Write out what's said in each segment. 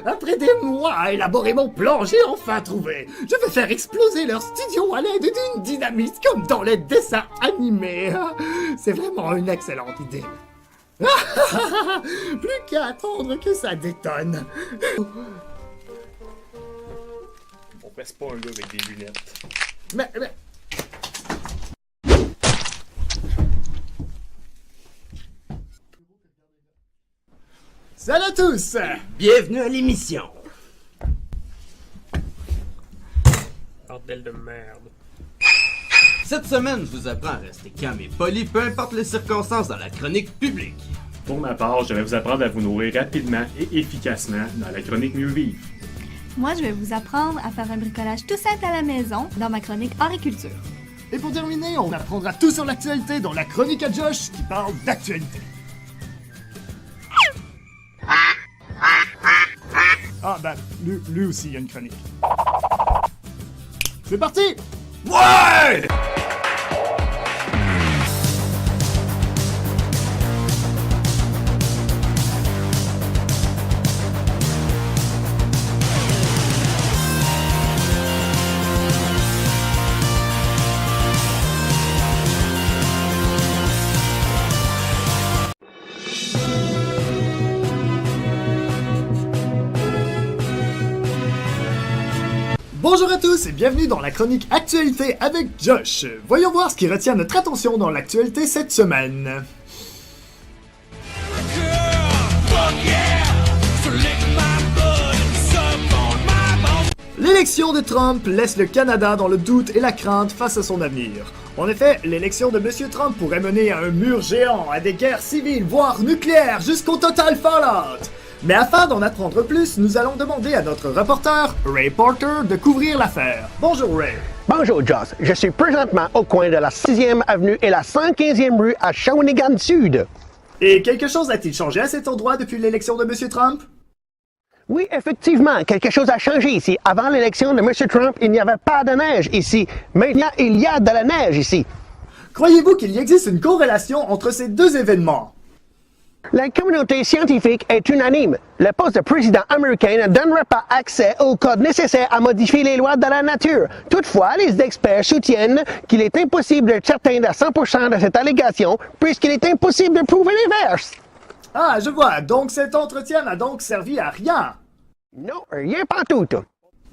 Après des mois à élaborer mon plan, j'ai enfin trouvé. Je vais faire exploser leur studio à l'aide d'une dynamite comme dans les dessins animés. C'est vraiment une excellente idée. Plus qu'à attendre que ça détonne. On pèse pas un gars avec des lunettes. Mais... Salut à tous! Bienvenue à l'émission. Bordel de merde. Cette semaine, je vous apprends à rester calme et poli, peu importe les circonstances dans la chronique publique. Pour ma part, je vais vous apprendre à vous nourrir rapidement et efficacement dans la chronique Mieux Vivre. Moi, je vais vous apprendre à faire un bricolage tout simple à la maison dans ma chronique Agriculture. Et pour terminer, on apprendra tout sur l'actualité dans la chronique à Josh qui parle d'actualité. Ah bah, lui aussi il y a une chronique. C'est parti! Ouais! Bonjour à tous et bienvenue dans la chronique Actualité avec Josh. Voyons voir ce qui retient notre attention dans l'actualité cette semaine. L'élection de Trump laisse le Canada dans le doute et la crainte face à son avenir. En effet, l'élection de M. Trump pourrait mener à un mur géant, à des guerres civiles, voire nucléaires, jusqu'au total fallout. Mais afin d'en apprendre plus, nous allons demander à notre reporter, Ray Porter, de couvrir l'affaire. Bonjour Ray. Bonjour Joss, je suis présentement au coin de la 6e avenue et la 115e rue à Shawinigan Sud. Et quelque chose a-t-il changé à cet endroit depuis l'élection de M. Trump? Oui, effectivement, quelque chose a changé ici. Avant l'élection de M. Trump, il n'y avait pas de neige ici. Maintenant, il y a de la neige ici. Croyez-vous qu'il y existe une corrélation entre ces deux événements? La communauté scientifique est unanime. Le poste de président américain ne donnerait pas accès au code nécessaire à modifier les lois de la nature. Toutefois, les experts soutiennent qu'il est impossible d'être certain à 100% de cette allégation, puisqu'il est impossible de prouver l'inverse. Ah, je vois. Donc cet entretien n'a donc servi à rien. Non, rien pantoute.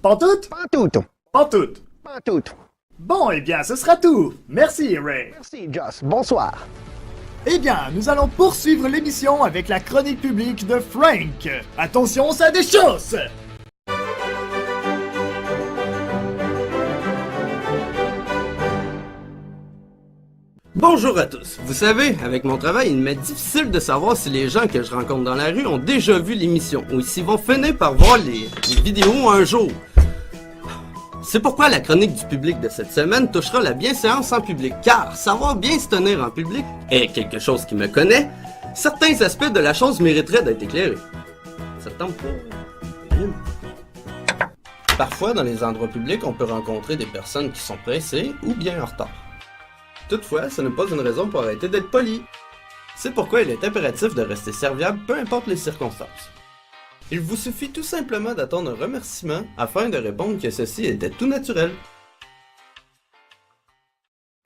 Pantoute? Pantoute. Pantoute. Pantoute. Bon, eh bien, ce sera tout. Merci, Ray. Merci, Joss. Bonsoir. Eh bien, nous allons poursuivre l'émission avec la chronique publique de Frank. Attention, ça déchausse! Bonjour à tous. Vous savez, avec mon travail, il m'est difficile de savoir si les gens que je rencontre dans la rue ont déjà vu l'émission ou s'ils vont finir par voir les vidéos un jour. C'est pourquoi la chronique du public de cette semaine touchera la bienséance en public, car savoir bien se tenir en public est quelque chose qui me connaît. Certains aspects de la chose mériteraient d'être éclairés. Ça te tente pas? Parfois, dans les endroits publics, on peut rencontrer des personnes qui sont pressées ou bien en retard. Toutefois, ce n'est pas une raison pour arrêter d'être poli. C'est pourquoi il est impératif de rester serviable, peu importe les circonstances. Il vous suffit tout simplement d'attendre un remerciement afin de répondre que ceci était tout naturel.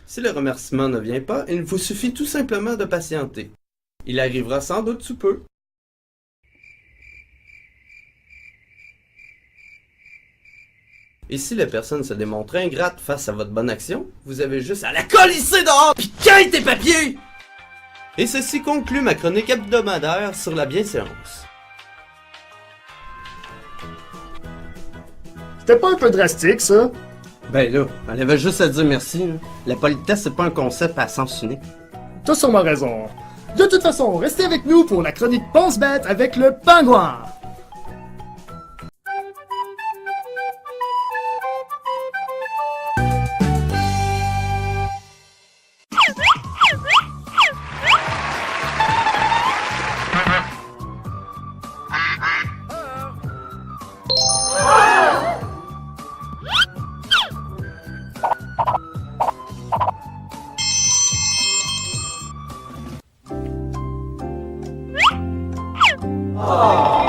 Si le remerciement ne vient pas, il vous suffit tout simplement de patienter. Il arrivera sans doute sous peu. Et si la personne se démontre ingrate face à votre bonne action, vous avez juste à la colisser dehors pis cueille tes papiers! Et ceci conclut ma chronique hebdomadaire sur la bienséance. C'était pas un peu drastique, ça? Ben là, elle avait juste à dire merci. Hein. La politesse, c'est pas un concept à sens unique. T'as sûrement raison. De toute façon, restez avec nous pour la chronique Pense-Bête avec le pingouin. Oh.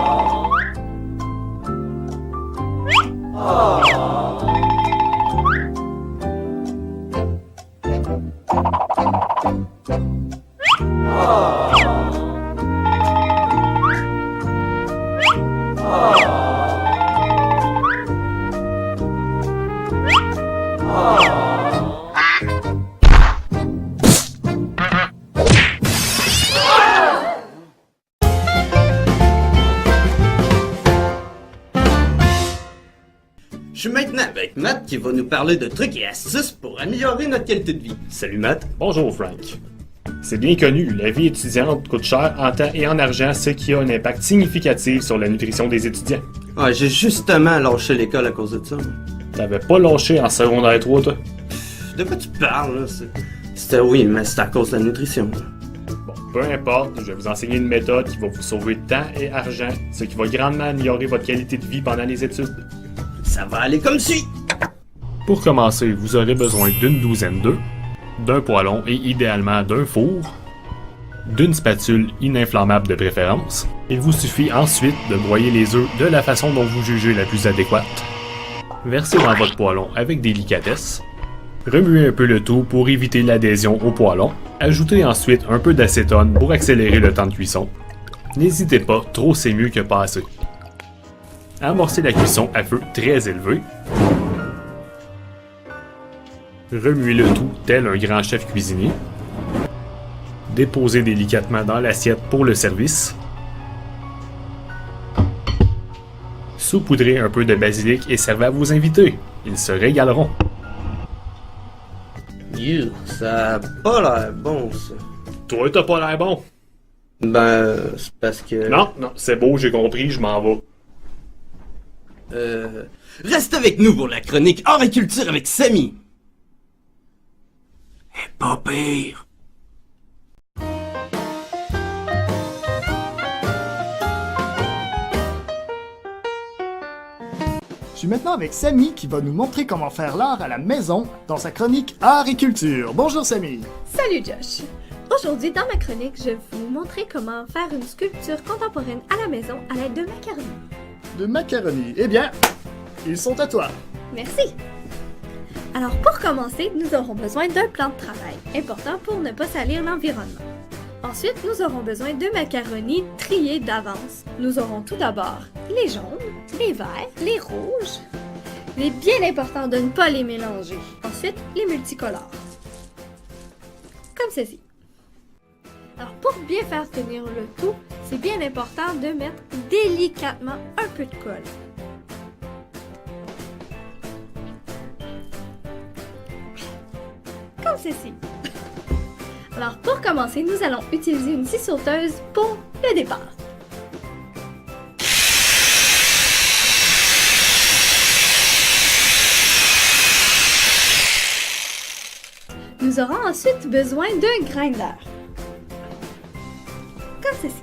Je suis maintenant avec Matt qui va nous parler de trucs et astuces pour améliorer notre qualité de vie. Salut Matt. Bonjour Frank. C'est bien connu, la vie étudiante coûte cher en temps et en argent, ce qui a un impact significatif sur la nutrition des étudiants. Ah, j'ai justement lâché l'école à cause de ça. T'avais pas lâché en secondaire 3, toi? De quoi tu parles, là? C'était oui, mais c'est à cause de la nutrition. Bon, peu importe, je vais vous enseigner une méthode qui va vous sauver temps et argent, ce qui va grandement améliorer votre qualité de vie pendant les études. Ça va aller comme suit! Pour commencer, vous aurez besoin d'une douzaine d'œufs, d'un poêlon et idéalement d'un four, d'une spatule ininflammable de préférence. Il vous suffit ensuite de broyer les œufs de la façon dont vous jugez la plus adéquate. Versez dans votre poêlon avec délicatesse. Remuez un peu le tout pour éviter l'adhésion au poêlon. Ajoutez ensuite un peu d'acétone pour accélérer le temps de cuisson. N'hésitez pas, trop c'est mieux que pas assez. Amorcez la cuisson à feu très élevé. Remuez le tout tel un grand chef cuisinier. Déposez délicatement dans l'assiette pour le service. Saupoudrez un peu de basilic et servez à vos invités. Ils se régaleront. Ça a pas l'air bon, ça. Toi, t'as pas l'air bon. Ben, c'est parce que... Non, c'est beau, j'ai compris, je m'en vais. Reste avec nous pour la chronique Horticulture avec Samy. Et pas pire. Je suis maintenant avec Samy qui va nous montrer comment faire l'art à la maison dans sa chronique Art et Culture. Bonjour Samy! Salut Josh! Aujourd'hui, dans ma chronique, je vais vous montrer comment faire une sculpture contemporaine à la maison à l'aide de macaroni. De macaroni. Eh bien, ils sont à toi. Merci! Alors pour commencer, nous aurons besoin d'un plan de travail, important pour ne pas salir l'environnement. Ensuite, nous aurons besoin de macaroni triés d'avance. Nous aurons tout d'abord les jaunes, les verts, les rouges. Il est bien important de ne pas les mélanger. Ensuite, les multicolores. Comme ceci. Alors pour bien faire tenir le tout, c'est bien important de mettre délicatement un peu de colle. Comme ceci. Alors pour commencer, nous allons utiliser une scie sauteuse pour le départ. Nous aurons ensuite besoin d'un grinder. Comme ceci.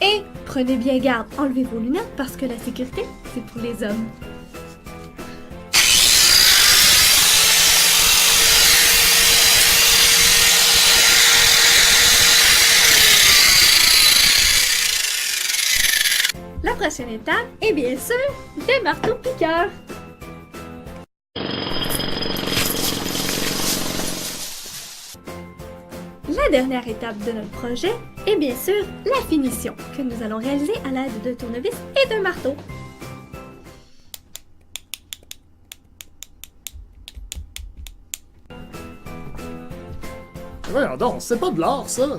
Et prenez bien garde, enlevez vos lunettes parce que la sécurité, c'est pour les hommes. La prochaine étape est bien sûr des marteaux piqueurs. La dernière étape de notre projet est bien sûr la finition que nous allons réaliser à l'aide de tournevis et d'un marteau. Voyons donc, c'est pas de l'art ça.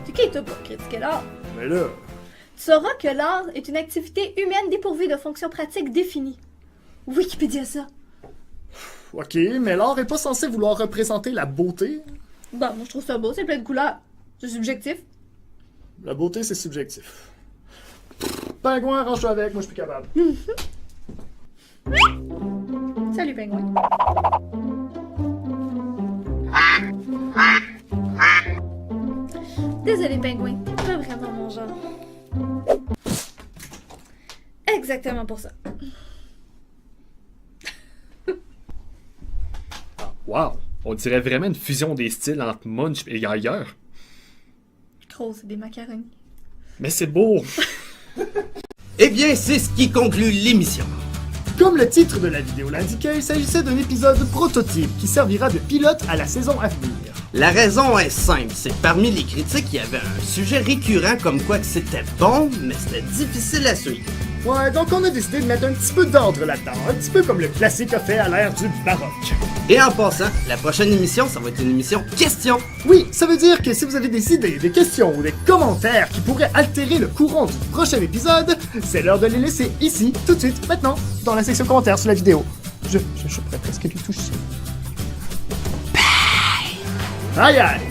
C'est qui toi pour critiquer l'art? Mais là, Tu sauras que l'art est une activité humaine dépourvue de fonctions pratiques définies. Wikipédia ça. ok, mais l'art est pas censé vouloir représenter la beauté. Bon, moi je trouve ça beau, c'est plein de couleurs. C'est subjectif. La beauté, c'est subjectif. Pingouin, range-toi avec, moi je suis plus capable. Salut pingouin. Désolé pingouin, t'es pas vraiment mon genre. Exactement pour ça. Wow! On dirait vraiment une fusion des styles entre Munch et Geiger. Gros, c'est des macaronis. Mais c'est beau! Eh bien, c'est ce qui conclut l'émission. Comme le titre de la vidéo l'indiquait, il s'agissait d'un épisode prototype qui servira de pilote à la saison à venir. La raison est simple, c'est que parmi les critiques, il y avait un sujet récurrent comme quoi que c'était bon, mais c'était difficile à suivre. Ouais, donc on a décidé de mettre un petit peu d'ordre là-dedans, un petit peu comme le classique a fait à l'ère du baroque. Et en passant, la prochaine émission, ça va être une émission questions. Oui, ça veut dire que si vous avez des idées, des questions ou des commentaires qui pourraient altérer le courant du prochain épisode, c'est l'heure de les laisser ici, tout de suite, maintenant, dans la section commentaires sur la vidéo. Je pourrais presque lui toucher. Bye! Aïe aïe!